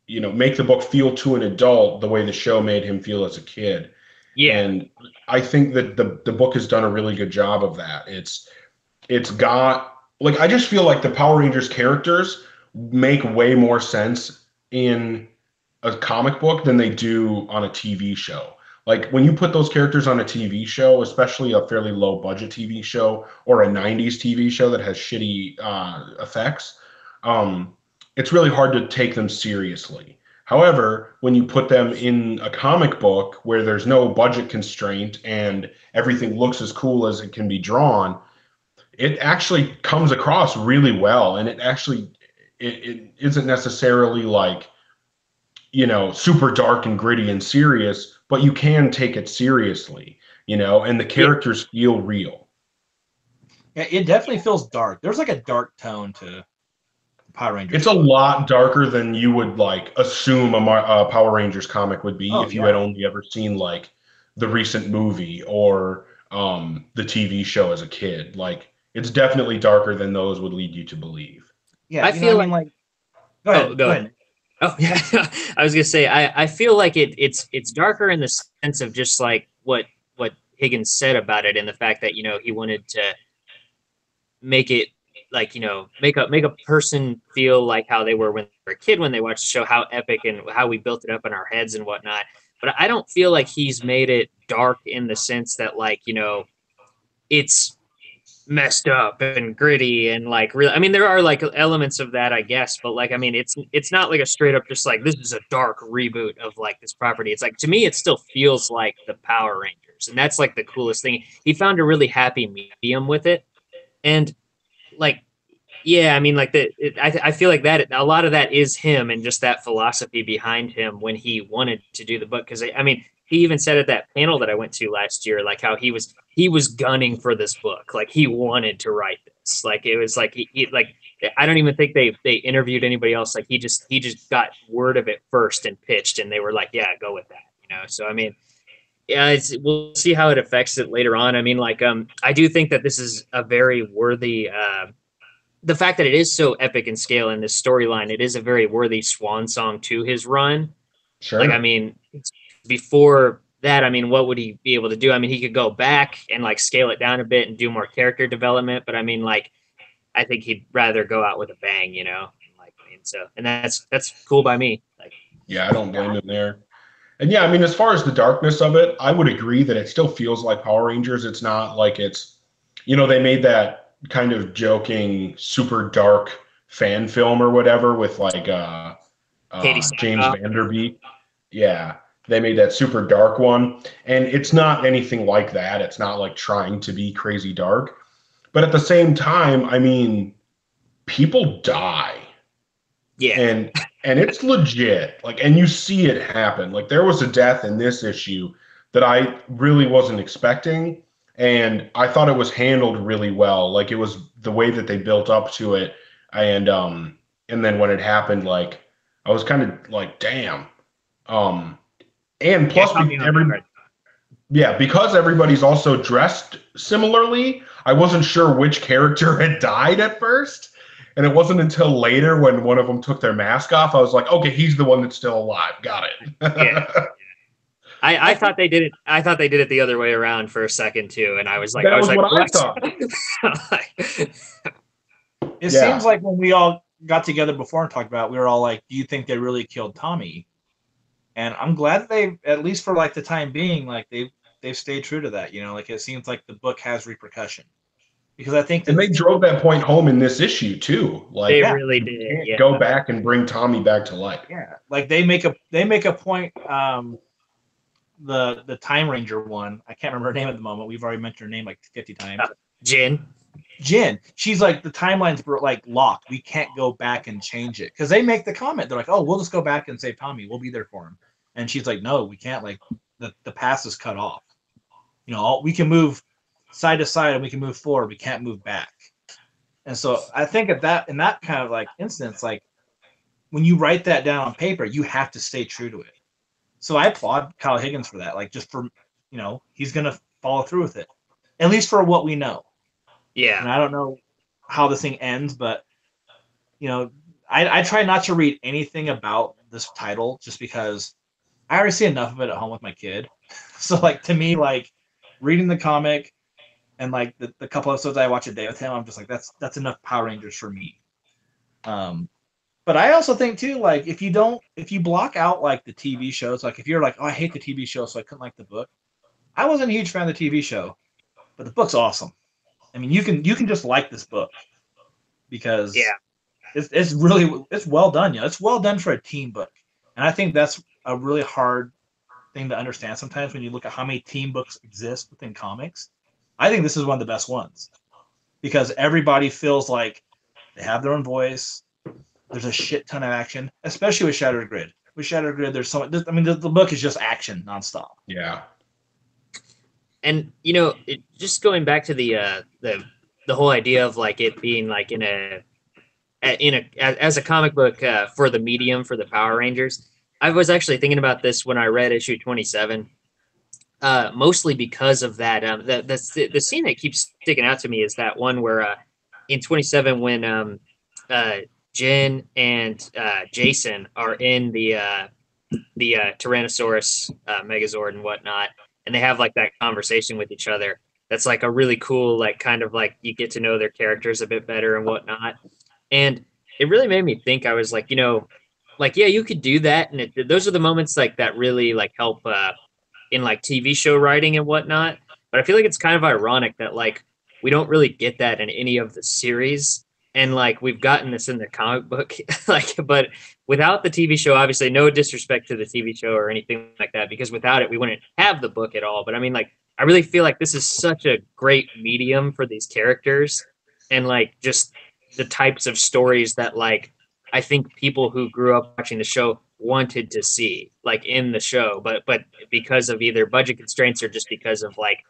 make the book feel to an adult the way the show made him feel as a kid. yeah, And I think that the book has done a really good job of that. It's got like I just feel like the Power Rangers characters make way more sense in a comic book than they do on a TV show. Like when you put those characters on a TV show, especially a fairly low budget TV show or a 90s TV show that has shitty effects, it's really hard to take them seriously. However, when you put them in a comic book where there's no budget constraint and everything looks as cool as it can be drawn, it actually comes across really well. And it isn't necessarily like, super dark and gritty and serious, but you can take it seriously, and the yeah, characters feel real. Yeah, it definitely feels dark. There's like a dark tone to Power Rangers It's a book. lot darker than you would like assume a Power Rangers comic would be Oh if you had yeah, only ever seen like the recent movie or the TV show as a kid. Like it's definitely darker than those would lead you to believe. yeah. I You know, I feel mean, like like, go oh ahead, go go ahead. ahead. Oh yeah, I was gonna say I feel like it's darker in the sense of just like what Higgins said about it, and the fact that he wanted to make it like make a person feel like how they were when they were a kid when they watched the show, how epic and how we built it up in our heads and whatnot. But I don't feel like he's made it dark in the sense that like it's messed up and gritty and like really. I mean, there are like elements of that, I guess, but like I mean, it's not like a straight up just like this is a dark reboot of like this property. It's like to me, it still feels like the Power Rangers, and that's like the coolest thing. He found a really happy medium with it, and like yeah, I mean, like I feel like that a lot of that is him and just that philosophy behind him when he wanted to do the book. Because I mean, he even said at that panel that I went to last year, like how he was gunning for this book, like he wanted to write this. Like it was like he like I don't even think they interviewed anybody else. Like he just got word of it first and pitched, and they were like, yeah, go with that. So I mean, yeah, we'll see how it affects it later on. I mean, like I do think that this is a very worthy. The fact that it is so epic in scale in this storyline, it is a very worthy swan song to his run. Like, I Sure. mean, before that, I mean, what would he be able to do? I mean, he could go back and like scale it down a bit and do more character development, but I mean, like, I think he'd rather go out with a bang. Like, I mean, so, and that's cool by me. Like, Yeah, I don't blame him there. And yeah, I mean, as far as the darkness of it, I would agree that it still feels like Power Rangers. It's not like it's, they made that kind of joking, super dark fan film or whatever with like Katie James Sackhoff. Vanderbeek. Yeah, they made that super dark one, and it's not anything like that. It's not like trying to be crazy dark, but at the same time, I mean, people die, Yeah. and it's legit. Like, and you see it happen. Like, there was a death in this issue that I really wasn't expecting, and I thought it was handled really well. Like, it was the way that they built up to it, and then when it happened, like, I was kind of like, damn. Um, and Yeah, it plus, caught me off guard. yeah, because everybody's also dressed similarly, I wasn't sure which character had died at first. And it wasn't until later when one of them took their mask off, I was like, okay, he's the one that's still alive. Got Yeah. it. I thought they did it. I thought they did it the other way around for a second too, and I was That was like, what I what? thought. It Yeah. seems like when we all got together before and talked about it, we were all like, do you think they really killed Tommy? And I'm glad that they, at least for like the time being, like they've stayed true to that. Like it seems like the book has repercussion because I think And that they drove that point home in this issue too. Like, They yeah, really you did. can't Yeah. go back and bring Tommy back to life. yeah, like they make a point. The Time Ranger one, I can't remember her name at the moment. We've already mentioned her name like 50 times. Jin. Jin, she's like, the timeline's like locked. We can't go back and change it because they make the comment. They're like, oh, we'll just go back and save Tommy. We'll be there for him. And she's like, no, we can't. Like the past is cut off. We can move side to side and we can move forward. We can't move back. And so I think in that kind of like instance, like when you write that down on paper, you have to stay true to it. So I applaud Kyle Higgins for that. Like just for, he's going to follow through with it, at least for what we know. Yeah. And I don't know how this thing ends, but I try not to read anything about this title just because I already see enough of it at home with my kid. So like to me, like reading the comic and like the couple episodes I watch a day with him, I'm just like that's enough Power Rangers for me. But I also think too, like if you block out like the TV shows, like if you're like, oh, I hate the TV show, so I couldn't like the book. I wasn't a huge fan of the TV show, but the book's awesome. I mean, you can just like this book because Yeah. it's really well done. It's well done for a teen book, and I think that's a really hard thing to understand sometimes when you look at how many teen books exist within comics. I think this is one of the best ones because everybody feels like they have their own voice. There's a shit ton of action, especially with Shattered Grid. With Shattered Grid, there's so much. I mean, the book is just action nonstop. Yeah. And just going back to the whole idea of like it being like as a comic book for the medium for the Power Rangers, I was actually thinking about this when I read issue 27. Mostly because of that. The scene that keeps sticking out to me is that one where in 27 when Jin and Jason are in the Tyrannosaurus Megazord and whatnot, and they have like that conversation with each other. That's like a really cool, like kind of like you get to know their characters a bit better and whatnot. And it really made me think. I was like, like yeah, you could do that, and those are the moments like that really like help in like TV show writing and whatnot. But I feel like it's kind of ironic that like we don't really get that in any of the series, and like we've gotten this in the comic book, like but without the TV show, obviously, no disrespect to the TV show or anything like that, because without it, we wouldn't have the book at all. But I mean, like, I really feel like this is such a great medium for these characters and like just the types of stories that like I think people who grew up watching the show wanted to see like in the show, but because of either budget constraints or just because of like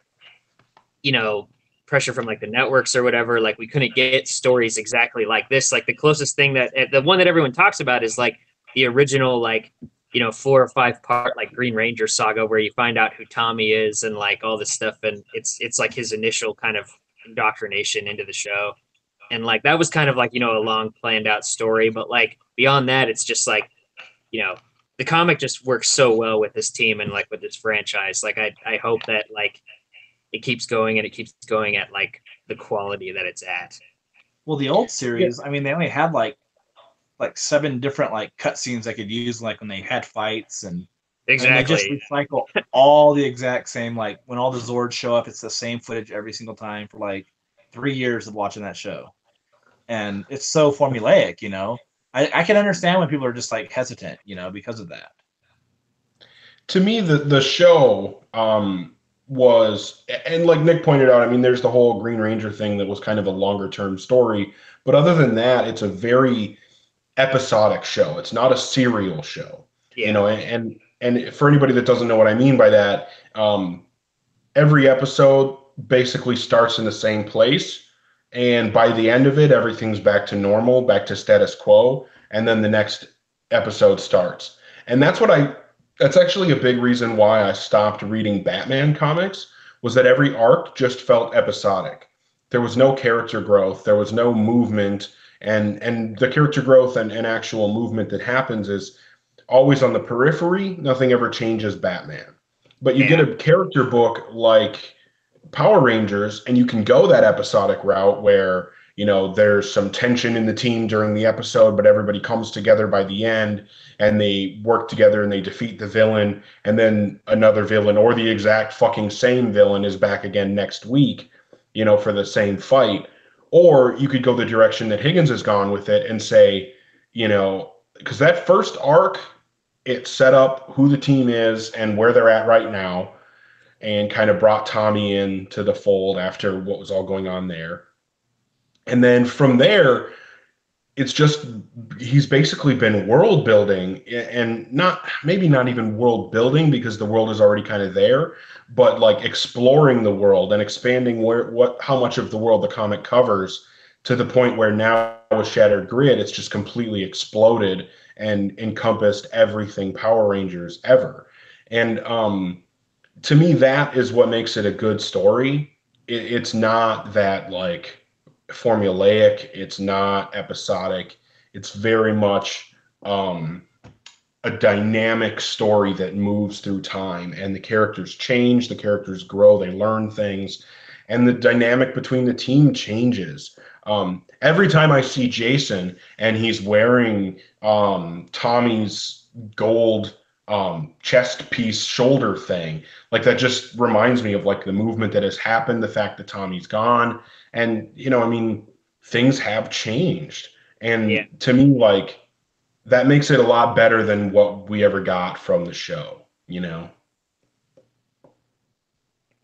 pressure from like the networks or whatever, like we couldn't get stories exactly like this. Like the closest thing that the one that everyone talks about is like the original like 4 or 5 part like Green Ranger saga where you find out who Tommy is and like all this stuff, and it's like his initial kind of indoctrination into the show. And like that was kind of like a long planned out story, but like beyond that it's just like the comic just works so well with this team and like with this franchise. Like I hope that like it keeps going and it keeps going at like the quality that it's at. Well, the old series, I mean, they only had like 7 different like cutscenes they could use, like when they had fights, and And they just Exactly. recycle all the exact same, like when all the Zords show up, it's the same footage every single time for like 3 years of watching that show. And it's so formulaic, you know. I can understand when people are just like hesitant, you know, because of that. To me, the show was, and like Nick pointed out, I mean, there's the whole Green Ranger thing that was kind of a longer term story. But other than that, it's a very episodic show. It's not a serial show, Yeah. and for anybody that doesn't know what I mean by that, every episode basically starts in the same place, and by the end of it, everything's back to normal, back to status quo, and then the next episode starts. And that's actually a big reason why I stopped reading Batman comics, was that every arc just felt episodic. There was no character growth, there was no movement, and the character growth and actual movement that happens is always on the periphery. Nothing ever changes Batman. But you get Yeah. a character book like Power Rangers, and you can go that episodic route where, there's some tension in the team during the episode, but everybody comes together by the end and they work together and they defeat the villain, and then another villain or the exact fucking same villain is back again next week, for the same fight. Or you could go the direction that Higgins has gone with it and say, because that first arc, it set up who the team is and where they're at right now, and kind of brought Tommy into the fold after what was all going on there. And then from there, it's just he's basically been world building, and not even world building because the world is already kind of there, but like exploring the world and expanding how much of the world the comic covers, to the point where now with Shattered Grid, it's just completely exploded and encompassed everything Power Rangers ever. And to me, that is what makes it a good story. It's not that like formulaic. It's not episodic. It's very much a dynamic story that moves through time, and the characters change, the characters grow, they learn things, and the dynamic between the team changes. Every time I see Jason and he's wearing Tommy's gold chest piece shoulder thing, like that just reminds me of like the movement that has happened, the fact that Tommy's gone, and I mean, things have changed, Yeah. and to me, like, that makes it a lot better than what we ever got from the show.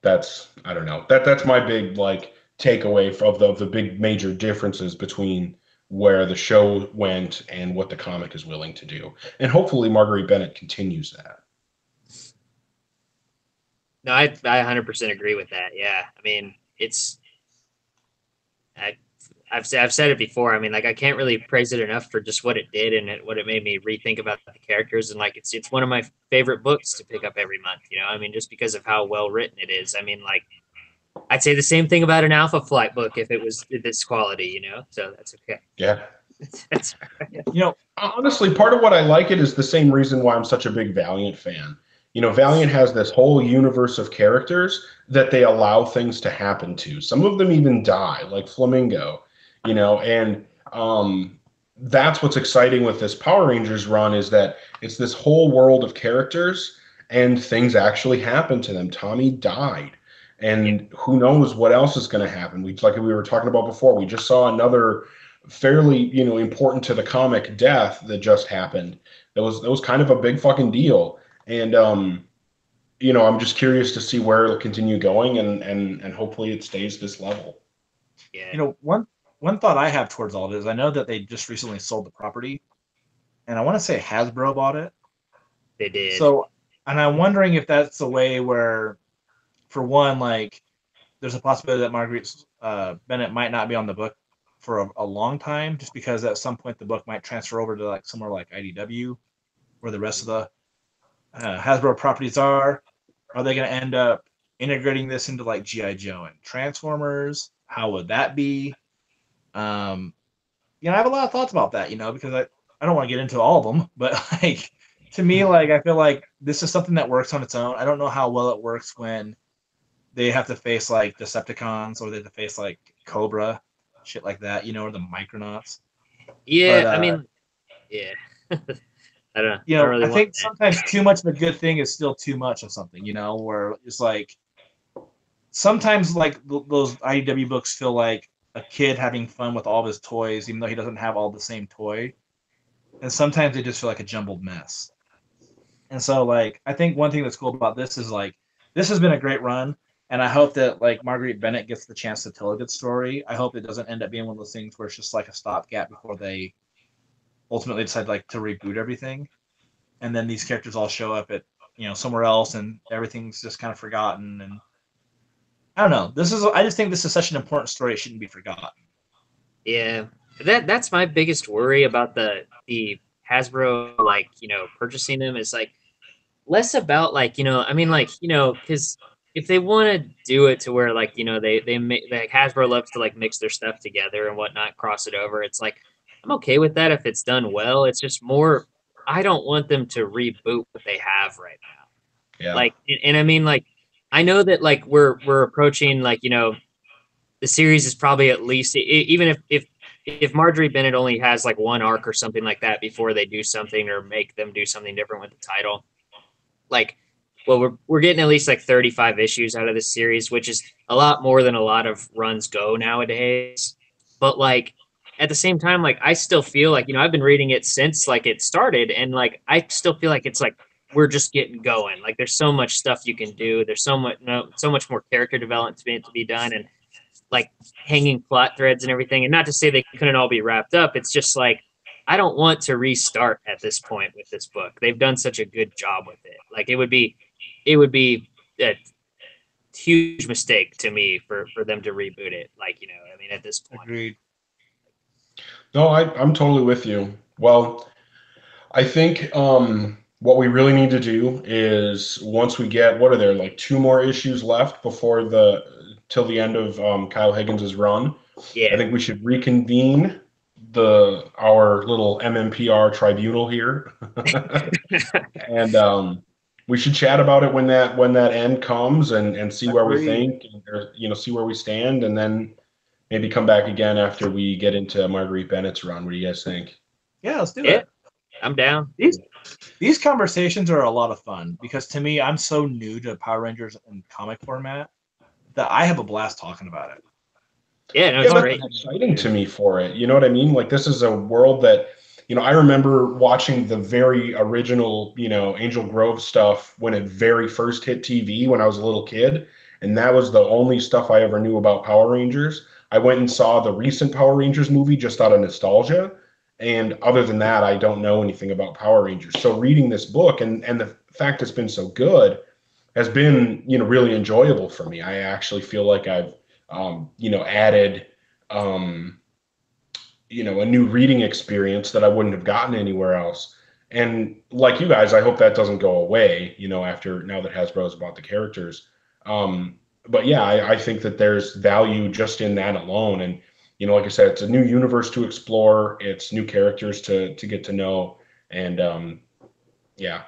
That's, I don't know, that's my big like takeaway of the big major differences between where the show went and what the comic is willing to do, and hopefully Marguerite Bennett continues that. No, I 100% agree with that. Yeah. I mean, I, I've said it before. I mean, like I can't really praise it enough for just what it did and what it made me rethink about the characters. And like it's one of my favorite books to pick up every month. I mean, just because of how well written it is. I mean, like I'd say the same thing about an Alpha Flight book if it was this quality. So that's okay. Yeah. That's Honestly, part of what I like it is the same reason why I'm such a big Valiant fan. Valiant has this whole universe of characters that they allow things to happen to. Some of them even die, like Flamingo, and that's what's exciting with this Power Rangers run, is that it's this whole world of characters and things actually happen to them. Tommy died, and who knows what else is going to happen. Like we were talking about before, we just saw another fairly important to the comic death that just happened. That was kind of a big fucking deal, and I'm just curious to see where it'll continue going, and hopefully it stays this level. yeah. One thought I have towards all of it is I know that they just recently sold the property, and I want to say Hasbro bought it. They did. So, and I'm wondering if that's a way where, for one, like, there's a possibility that Marguerite Bennett might not be on the book for a long time, just because at some point the book might transfer over to like somewhere like IDW, where the rest of the Hasbro properties are. Are they going to end up integrating this into like GI Joe and Transformers? How would that be? I have a lot of thoughts about that, because I don't want to get into all of them, but like to me, like I feel like this is something that works on its own. I don't know how well it works when they have to face like Decepticons, or they have to face like Cobra, shit like that, or the Micronauts. Yeah. But I mean, yeah. I don't know. You I don't know, really I want think that. sometimes too much of a good thing is still too much of something. You know, where it's like sometimes like those IDW books feel like a kid having fun with all of his toys, even though he doesn't have all the same toy. And sometimes they just feel like a jumbled mess. And so, like, I think one thing that's cool about this is like this has been a great run, and I hope that like Marguerite Bennett gets the chance to tell a good story. I hope it doesn't end up being one of those things where it's just like a stopgap before they ultimately decide like to reboot everything, and then these characters all show up at somewhere else, and everything's just kind of forgotten. And I don't know. I just think this is such an important story; it shouldn't be forgotten. Yeah, that's my biggest worry about the Hasbro, like, purchasing them, is like less about, like, I mean, like, because if they want to do it to where, like, they make, like, Hasbro loves to like mix their stuff together and whatnot, cross it over. It's like I'm okay with that if it's done well. It's just more, I don't want them to reboot what they have right now. Yeah. Like, and I mean, like, I know that, like, we're approaching, like, the series is probably at least, even if Marjorie Bennett only has like one arc or something like that before they do something or make them do something different with the title, like, well, we're getting at least like 35 issues out of this series, which is a lot more than a lot of runs go nowadays. But like at the same time, like, I still feel like, I've been reading it since like it started, and like I still feel like it's like we're just getting going. Like there's so much stuff you can do. There's so much, so much more character development to be done, and like hanging plot threads and everything. And not to say they couldn't all be wrapped up. It's just like I don't want to restart at this point with this book. They've done such a good job with it. Like it would be a huge mistake to me for them to reboot it. Like, I mean, at this point. Agreed. No, I'm totally with you. Well, I think what we really need to do is once we get, what are there, like two more issues left before till the end of Kyle Higgins's run. I Yeah. think we should reconvene our little MMPR tribunal here, and we should chat about it when that end comes, and see where we Agreed. think, or see where we stand, and then maybe come back again after we get into Marguerite Bennett's run. What do you guys think? Yeah, let's do Yeah, it. I'm down. These conversations are a lot of fun because to me, I'm so new to Power Rangers in comic format that I have a blast talking about it. Yeah, no, Yeah, it's So that's great. exciting to me for it. You know what I mean? Like this is a world that, I remember watching the very original, Angel Grove stuff when it very first hit TV when I was a little kid, and that was the only stuff I ever knew about Power Rangers. I went and saw the recent Power Rangers movie just out of nostalgia, and other than that, I don't know anything about Power Rangers. So reading this book and the fact it's been so good has been, really enjoyable for me. I actually feel like I've, added, um, a new reading experience that I wouldn't have gotten anywhere else. And like you guys, I hope that doesn't go away, after now that Hasbro's bought the characters. But yeah, I think that there's value just in that alone. And, like I said, it's a new universe to explore. It's new characters to get to know. And yeah,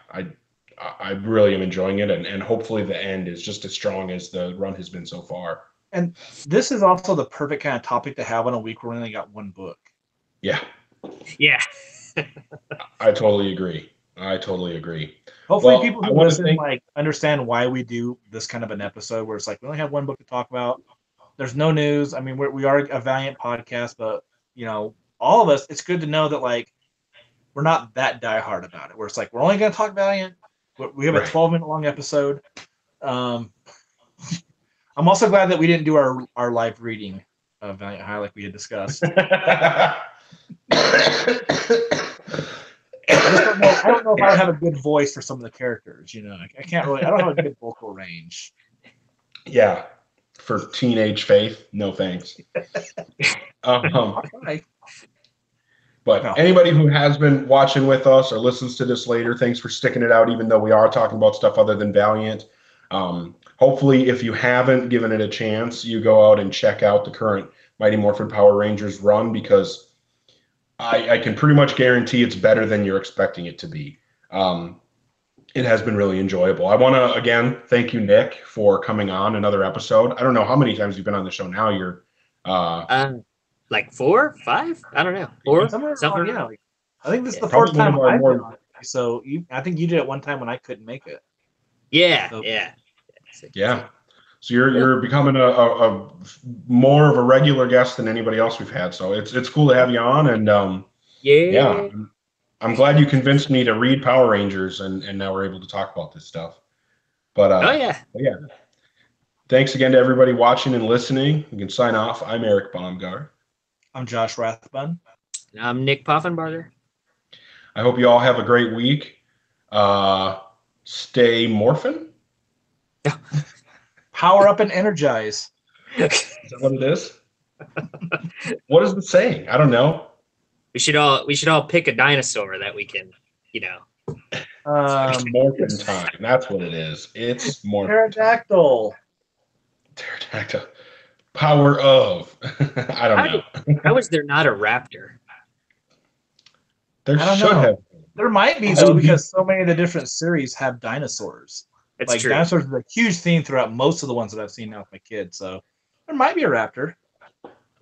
I really am enjoying it, and hopefully the end is just as strong as the run has been so far. and this is also the perfect kind of topic to have on a week where we only got one book. Yeah, Yeah. I totally agree. I totally agree. Hopefully, Well, people I who want to listen thank. like understand why we do this kind of an episode where it's like we only have one book to talk about. There's no news. I mean, we are a Valiant podcast, but all of us, it's good to know that like we're not that diehard about it. Where it's like we're only going to talk Valiant. We have a Right. 12-minute long episode. Um, I'm also glad that we didn't do our live reading of Valiant High like we had discussed. I don't know if I would have a good voice for some of the characters. I can't really. I don't have a good vocal range. Yeah, for teenage Faith, no thanks. Um, Right. but No. anybody who has been watching with us or listens to this later, thanks for sticking it out, even though we are talking about stuff other than Valiant. Hopefully, if you haven't given it a chance, you go out and check out the current Mighty Morphin Power Rangers run, because I can pretty much guarantee it's better than you're expecting it to be. It has been really enjoyable. I want to, again, thank you, Nick, for coming on another episode. I don't know how many times you've been on the show now. You're uh, Like 4, 5? I don't know. 4, Somewhere something around, around. yeah. Like, I think this is Yeah. the probably fourth one time of our I've been more on. So I think you did it one time when I couldn't make it. Yeah, So- yeah. Yeah. So you're becoming a more of a regular guest than anybody else we've had. So it's cool to have you on, and Yeah. I'm glad you convinced me to read Power Rangers, and now we're able to talk about this stuff. But Oh yeah. yeah. Thanks again to everybody watching and listening. You can sign off. I'm Eric Baumgart. I'm Josh Rathbun. I'm Nick Poffenbarger. I hope you all have a great week. Stay morphin'. Power up and energize. Is that what it is? What is the saying? I don't know. We should all pick a dinosaur that we can, It's morphin' time. That's what it is. It's morphin' Pterodactyl. Pterodactyl. Power of. I don't know. How is there not a raptor? There I don't should know. have. There might be though, because so many of the different series have dinosaurs. That's Like true. dinosaurs is a huge theme throughout most of the ones that I've seen now with my kids. So there might be a raptor.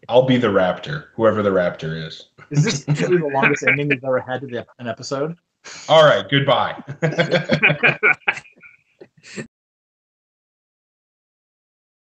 I'll be the raptor, whoever the raptor is. Is this truly the longest ending we've ever had to an episode? All right. Goodbye.